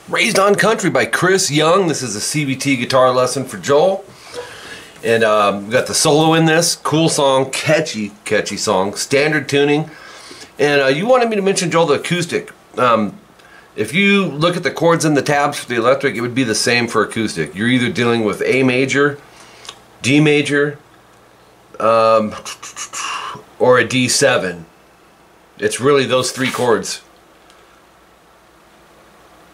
Raised on Country by Chris Young. This is a CVT guitar lesson for Joel. And we got the solo in this. Cool song, catchy song, standard tuning. And you wanted me to mention, Joel, the acoustic. If you look at the chords and the tabs for the electric, it would be the same for acoustic. You're either dealing with A major, D major, or a D7. It's really those three chords.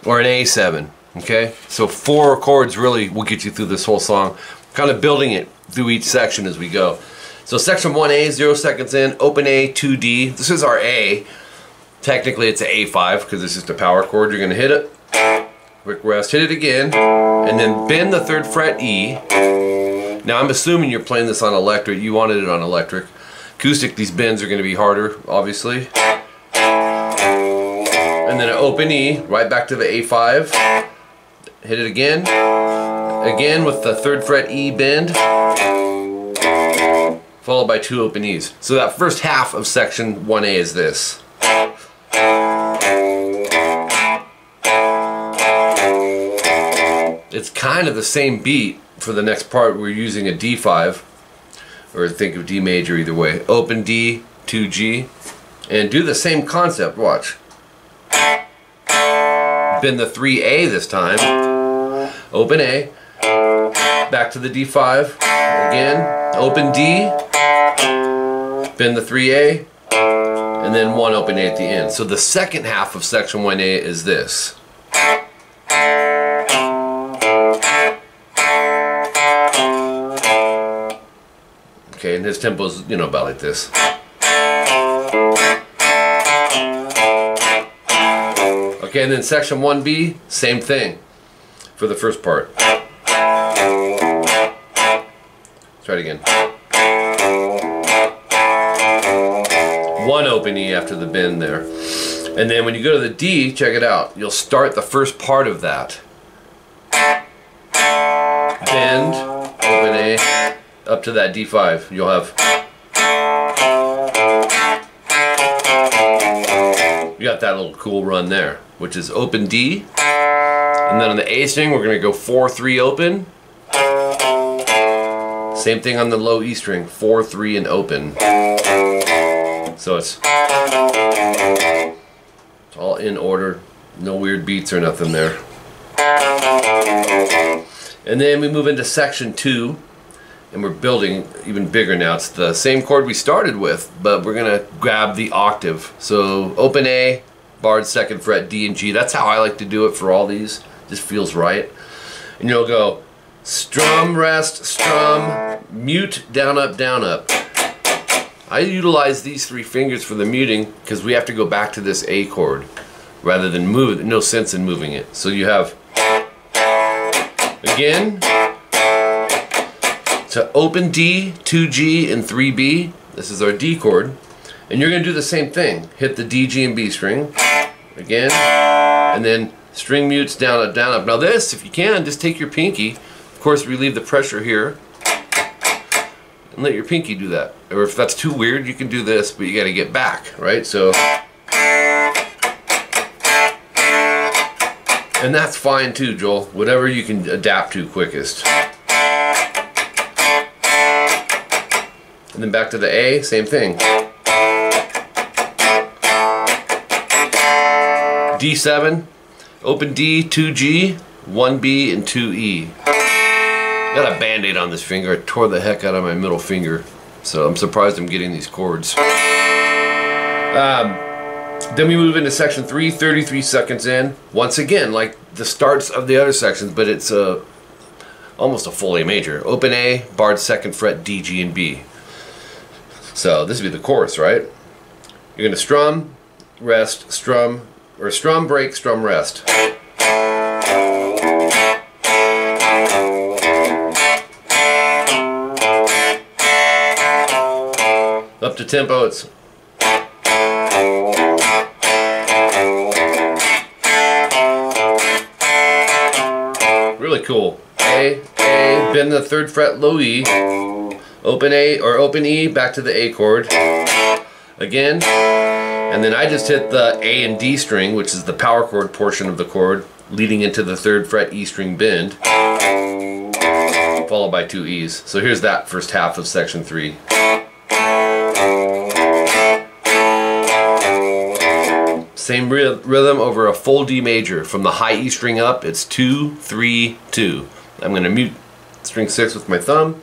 Or an A7, okay? So 4 chords really will get you through this whole song. Kind of building it through each section as we go. So section 1A, 0 seconds in, open A, 2D. This is our A. Technically it's an A5 because it's just a power chord. You're gonna hit it, quick rest, hit it again, and then bend the 3rd fret E. Now I'm assuming you're playing this on electric. You wanted it on electric. Acoustic, these bends are gonna be harder, obviously. And then an open E, right back to the A5. Hit it again. Again with the 3rd fret E bend. Followed by 2 open E's. So that first half of section 1A is this. It's kind of the same beat for the next part. We're using a D5. Or think of D major either way. Open D, 2G. And do the same concept, watch. Bend the 3A this time, open A, back to the D5, again, open D, bend the 3A, and then 1 open A at the end. So the second half of section 1A is this. Okay, and his tempo's, you know, about like this. Okay, and then section 1B, same thing for the first part. Try it again. 1 open E after the bend there. And then when you go to the D, check it out. You'll start the first part of that. Bend, open A, up to that D5. You'll have... You got that little cool run there, which is open D, and then on the A string we're going to go 4-3 open. Same thing on the low E string, 4-3 and open. So it's all in order, no weird beats or nothing there. And then we move into section 2, and we're building even bigger now. It's the same chord we started with, but we're gonna grab the octave. So open A, barred 2nd fret, D and G. That's how I like to do it for all these. Just feels right. And you'll go strum, rest, strum, mute, down, up, down, up. I utilize these 3 fingers for the muting because we have to go back to this A chord rather than move it. No sense in moving it. So you have, again, to open D, 2G, and 3B. This is our D chord. And you're going to do the same thing. Hit the D, G, and B string. Again. And then string mutes, down, up, down, up. Now this, if you can, just take your pinky. Of course, relieve the pressure here. And let your pinky do that. Or if that's too weird, you can do this, but you got to get back, right? So... And that's fine too, Joel. Whatever you can adapt to quickest. And then back to the A, same thing. D7, open D, 2G, 1B, and 2E. Got a band-aid on this finger. I tore the heck out of my middle finger. So I'm surprised I'm getting these chords. Then we move into section 3, 33 seconds in. Once again, like the starts of the other sections, but it's almost a full A major. Open A, barred 2nd fret, D, G, and B. So this would be the chorus, right? You're going to strum, rest, strum, or strum, break, strum, rest. Up to tempo, it's really cool. A, bend the 3rd fret, low E, open A or open E, back to the A chord again, and then I just hit the A and D string, which is the power chord portion of the chord, leading into the 3rd fret E string bend, followed by 2 E's. So here's that first half of section 3. Same rhythm over a full D major. From the high E string up, it's 2, 3, 2. I'm going to mute string 6 with my thumb,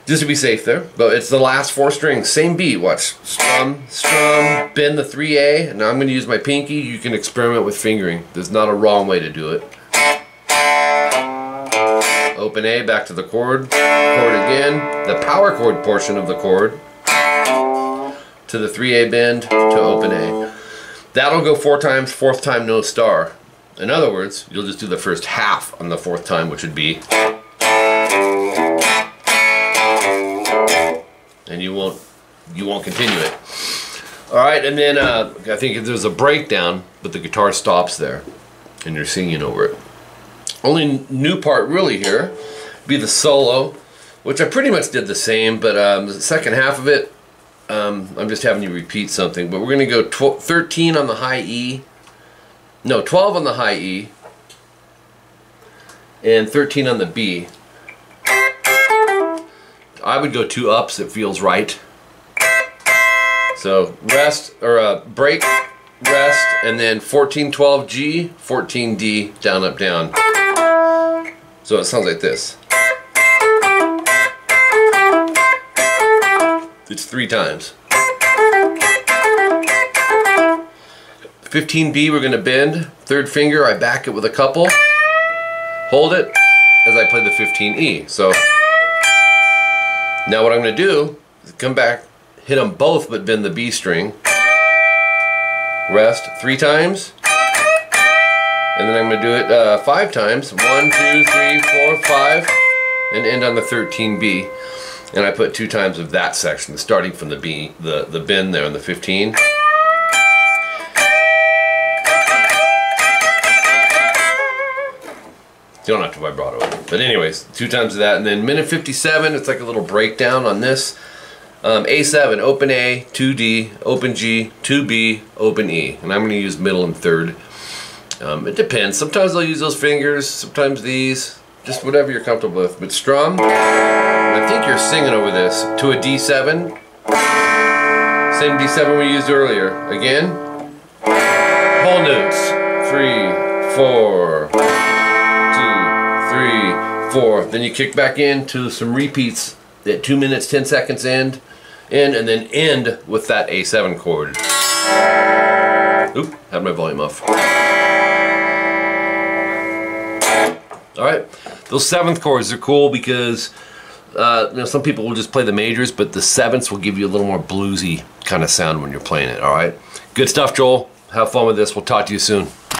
just to be safe there. But it's the last 4 strings, same beat. Watch. Strum, strum, bend the 3A, and now I'm going to use my pinky. You can experiment with fingering. There's not a wrong way to do it. Open A, back to the chord again, the power chord portion of the chord, to the 3A bend, to open A. That'll go 4 times, 4th time no star. In other words, you'll just do the first half on the 4th time, which would be, and you won't continue it. All right, and then I think there's a breakdown, but the guitar stops there, and you're singing over it. Only new part really here be the solo, which I pretty much did the same, but the second half of it, I'm just having you repeat something. But we're going to go 13 on the high E, no, 12 on the high E, and 13 on the B. I would go 2 ups, it feels right. So rest, or break, rest, and then 14, 12 G, 14 D, down, up, down. So it sounds like this. It's 3 times. 15B we're going to bend. 3rd finger, I back it with a couple. Hold it as I play the 15E. So now what I'm going to do is come back, hit them both but bend the B string. Rest 3 times. And then I'm going to do it 5 times. 1, 2, 3, 4, 5. And end on the 13B. And I put 2 times of that section, starting from the B, the bend there on the 15. You don't have to vibrato it. But anyways, 2 times of that. And then minute 57, it's like a little breakdown on this. A7, open A, 2D, open G, 2B, open E. And I'm going to use middle and 3rd. It depends. Sometimes I'll use those fingers, sometimes these. Just whatever you're comfortable with. But strum, I think you're singing over this, to a D7. Same D7 we used earlier. Again, whole notes. 3, 4, 2, 3, 4. Then you kick back into some repeats at 2 minutes, 10 seconds and then end with that A7 chord. Oop, had my volume off. Alright, those 7th chords are cool because some people will just play the majors, but the 7ths will give you a little more bluesy kind of sound when you're playing it. Alright, good stuff, Joel. Have fun with this. We'll talk to you soon.